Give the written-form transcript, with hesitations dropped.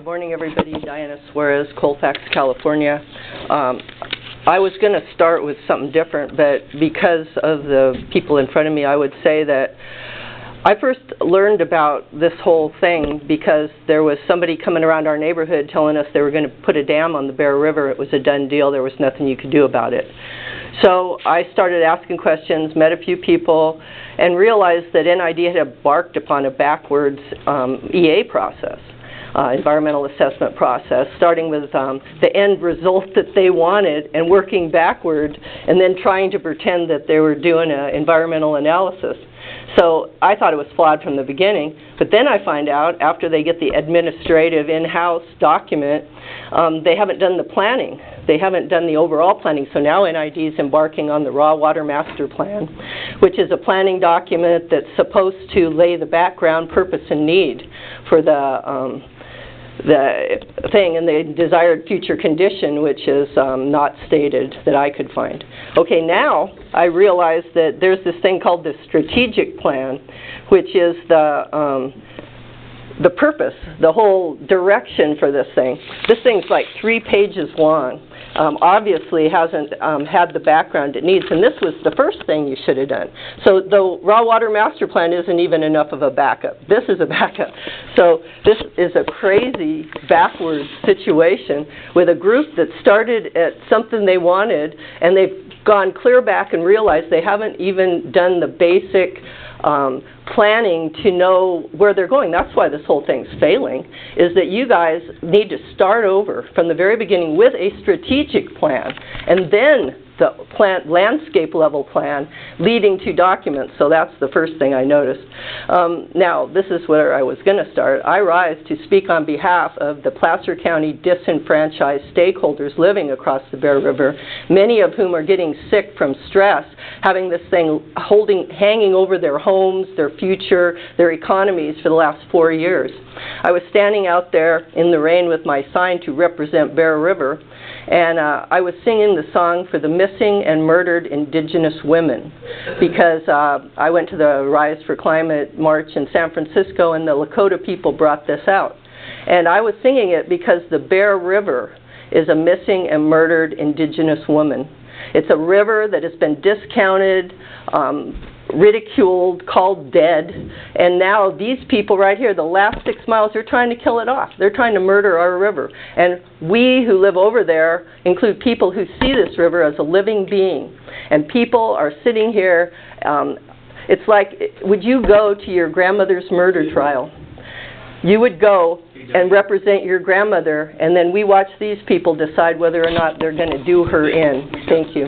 Good morning, everybody. Diana Suarez, Colfax, California. I was going to start with something different, but because of the people in front of me, I would say that I first learned about this whole thing because there was somebody coming around our neighborhood telling us they were going to put a dam on the Bear River. It was a done deal. There was nothing you could do about it. So I started asking questions, met a few people, and realized that NID had embarked upon a backwards EA process. Environmental assessment process, starting with the end result that they wanted and working backward and then trying to pretend that they were doing an environmental analysis. So I thought it was flawed from the beginning, but then I find out after they get the administrative in-house document, they haven't done the planning. They haven't done the overall planning. So now NID is embarking on the Raw Water Master Plan, which is a planning document that's supposed to lay the background, purpose, and need for the thing and the desired future condition, which is not stated that I could find. Okay, now I realize that there's this thing called the strategic plan, which is the purpose, the whole direction for this thing. This thing's like 3 pages long. Obviously hasn't had the background it needs, and this was the first thing you should have done. So the Raw Water Master Plan isn't even enough of a backup. This is a backup. So this is a crazy backwards situation with a group that started at something they wanted, and they've gone clear back and realized they haven't even done the basic planning to know where they're going. That's why this whole thing's failing, is that you guys need to start over from the very beginning with a strategic plan, and then the landscape level plan leading to documents. So that's the first thing I noticed. Now, this is where I was going to start. I rise to speak on behalf of the Placer County disenfranchised stakeholders living across the Bear River, many of whom are getting sick from stress, having this thing hanging over their homes, their future, their economies for the last 4 years. I was standing out there in the rain with my sign to represent Bear River, and I was singing the song for the missing and murdered Indigenous women, because I went to the Rise for Climate March in San Francisco, and the Lakota people brought this out. And I was singing it because the Bear River is a missing and murdered Indigenous woman. It's a river that has been discounted, ridiculed, called dead, and now these people right here, the last 6 miles, they're trying to kill it off. They're trying to murder our river. And we who live over there include people who see this river as a living being. And people are sitting here, it's like, would you go to your grandmother's murder trial? You would go and represent your grandmother, and then we watch these people decide whether or not they're going to do her in. Thank you.